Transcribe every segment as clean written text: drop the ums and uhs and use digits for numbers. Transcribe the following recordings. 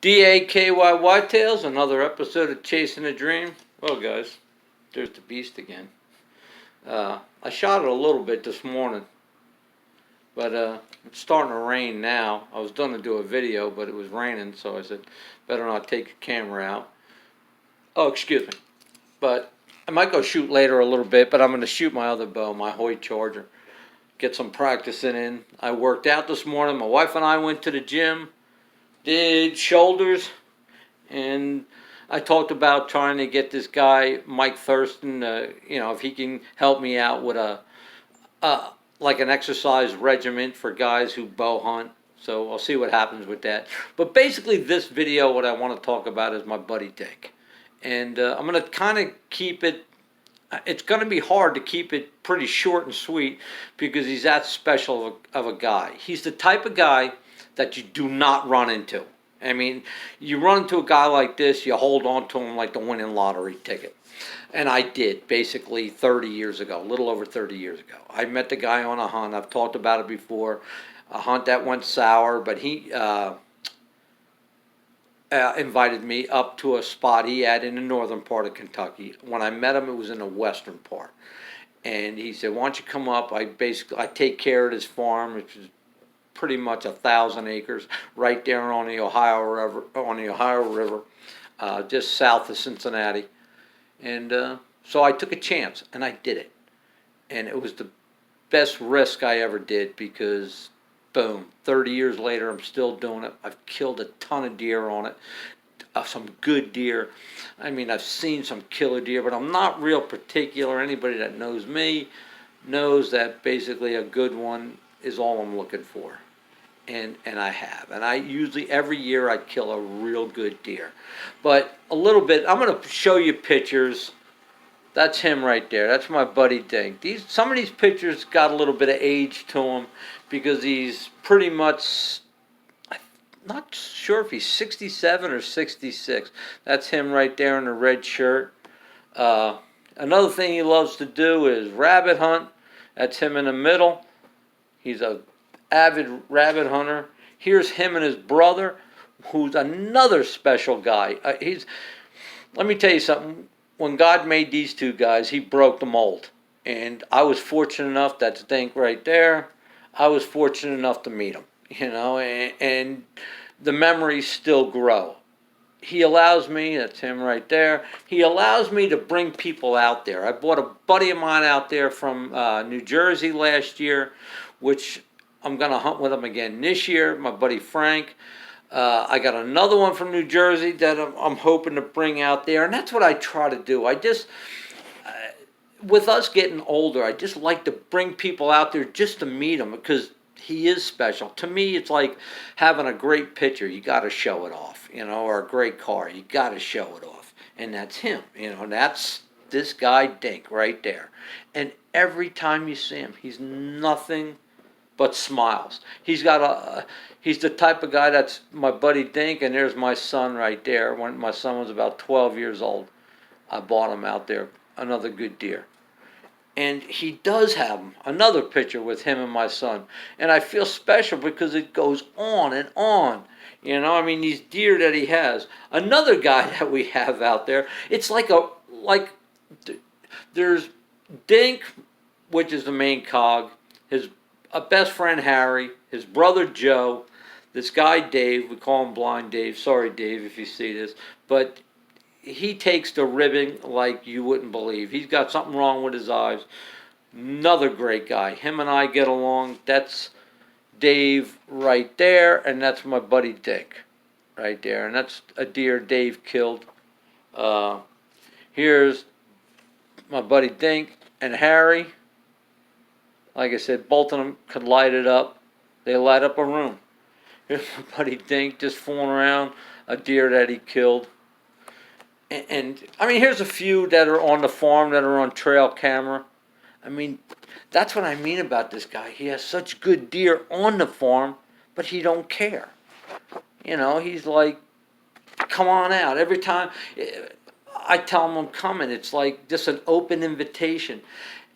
Dakywhitetails, another episode of Chasing a Dream. Well, guys, there's the beast again. I shot it a little bit this morning, but it's starting to rain now. I was going to do a video, but it was raining, so I said, better not take a camera out. Oh, excuse me. But I might go shoot later a little bit, but I'm going to shoot my other bow, my Hoyt Charger. Get some practicing in. I worked out this morning. My wife and I went to the gym, did shoulders, and I talked about trying to get this guy, Mike Thurston, if he can help me out with like an exercise regimen for guys who bow hunt. So I'll see what happens with that. But basically this video, what I want to talk about is my buddy Dink. And I'm going to kind of keep it, it's going to be hard to keep it pretty short and sweet because he's that special of a guy. He's the type of guy that you do not run into. I mean, you run into a guy like this, you hold on to him like the winning lottery ticket. And I did, basically 30 years ago, a little over 30 years ago. I met the guy on a hunt. I've talked about it before. A hunt that went sour, but he invited me up to a spot he had in the northern part of Kentucky. When I met him, it was in the western part. And he said, why don't you come up? I take care of this farm, which is pretty much 1,000 acres right there on the Ohio River, just south of Cincinnati. And so I took a chance, and I did it. And it was the best risk I ever did because, boom, 30 years later, I'm still doing it. I've killed a ton of deer on it, some good deer. I mean, I've seen some killer deer, but I'm not real particular. Anybody that knows me knows that basically a good one is all I'm looking for. And I have. And I usually, every year, I kill a real good deer. But a little bit, I'm going to show you pictures. That's him right there. That's my buddy Dink. Some of these pictures got a little bit of age to him because he's pretty much, I'm not sure if he's 67 or 66. That's him right there in the red shirt. Another thing he loves to do is rabbit hunt. That's him in the middle. He's a avid rabbit hunter. Here's him and his brother, who's another special guy. Let me tell you something. When God made these two guys, he broke the mold. And I was fortunate enough, that's Dink right there, I was fortunate enough to meet him, and the memories still grow. He allows me, that's him right there, he allows me to bring people out there. I brought a buddy of mine out there from New Jersey last year, which I'm going to hunt with him again this year, my buddy Frank. I got another one from New Jersey that I'm hoping to bring out there, and that's what I try to do. With us getting older, I just like to bring people out there just to meet him because he is special. To me, it's like having a great picture. You got to show it off, or a great car. You got to show it off, and that's him. That's this guy Dink right there. And every time you see him, he's nothing but smiles. He's the type of guy that's my buddy Dink, and there's my son right there. When my son was about 12 years old, I bought him out there, another good deer. And he does have another picture with him and my son. And I feel special because it goes on and on. These deer that he has. Another guy that we have out there, it's like there's Dink, which is the main cog, his best friend Harry, his brother Joe, this guy Dave, we call him Blind Dave. Sorry, Dave, if you see this. But he takes the ribbing like you wouldn't believe. He's got something wrong with his eyes. Another great guy. Him and I get along. That's Dave right there, and that's my buddy Dink right there. And that's a deer Dave killed. Here's my buddy Dink and Harry. Like I said, both of them could light it up. They light up a room. Here's my buddy Dink just fooling around a deer that he killed. And here's a few that are on the farm that are on trail camera. That's what I mean about this guy. He has such good deer on the farm, but he don't care. He's like, come on out. Every time I tell him I'm coming, it's like just an open invitation.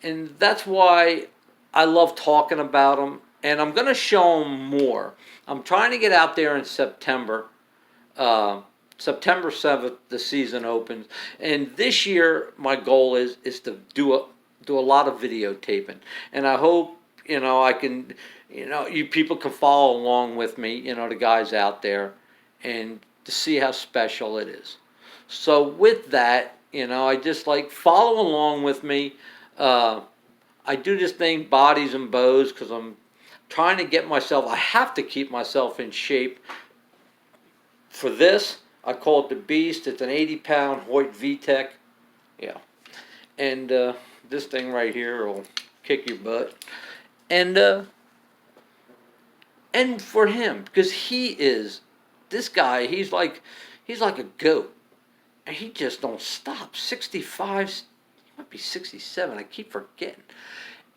And that's why I love talking about them, and I'm going to show them more. I'm trying to get out there in September Uh, September 7th, the season opens, and this year my goal is to do a lot of videotaping, and I hope I can, you people can follow along with me, the guys out there, and to see how special it is. So with that, I just like follow along with me. Uh, I do this thing, bodies and bows, because I'm trying to get myself. I have to keep myself in shape for this. I call it the Beast. It's an 80-pound Hoyt VTEC. Yeah, and this thing right here will kick your butt. And for him, because he is this guy. He's like a goat, and he just don't stop. 65, he might be 67. I keep forgetting.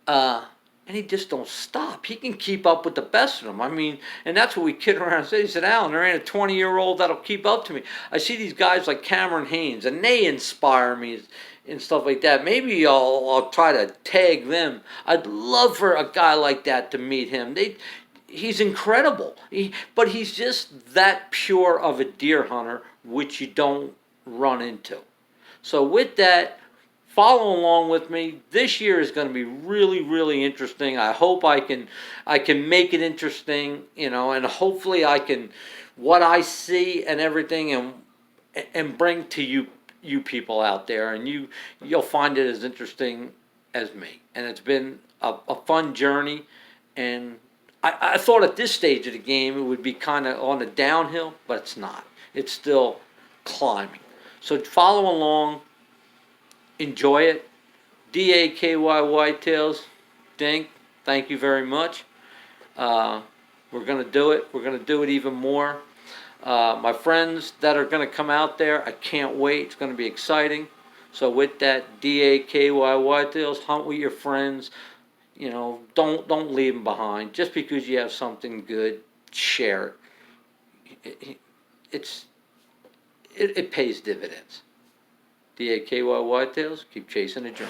Uh, and he just don't stop. He can keep up with the best of them. I mean, and that's what we kid around and say. He said, Alan, there ain't a 20-year-old that'll keep up to me. I see these guys like Cameron Haynes, and they inspire me and stuff like that. Maybe I'll try to tag them. I'd love for a guy like that to meet him. He's incredible. But he's just that pure of a deer hunter, which you don't run into. So with that, follow along with me. This year is going to be really, really interesting. I hope I can make it interesting, and hopefully I can what I see and everything and bring to you people out there, and you'll find it as interesting as me. And it's been a fun journey, and I thought at this stage of the game it would be kind of on the downhill, but it's not. It's still climbing. So follow along. Enjoy it. DAKY Whitetails. Dink, thank you very much. We're going to do it. We're going to do it even more. My friends that are going to come out there, I can't wait. It's going to be exciting. So with that, DAKY Whitetails, hunt with your friends. Don't leave them behind. Just because you have something good, share it. It pays dividends. DAKY Whitetails, keep chasing a dream.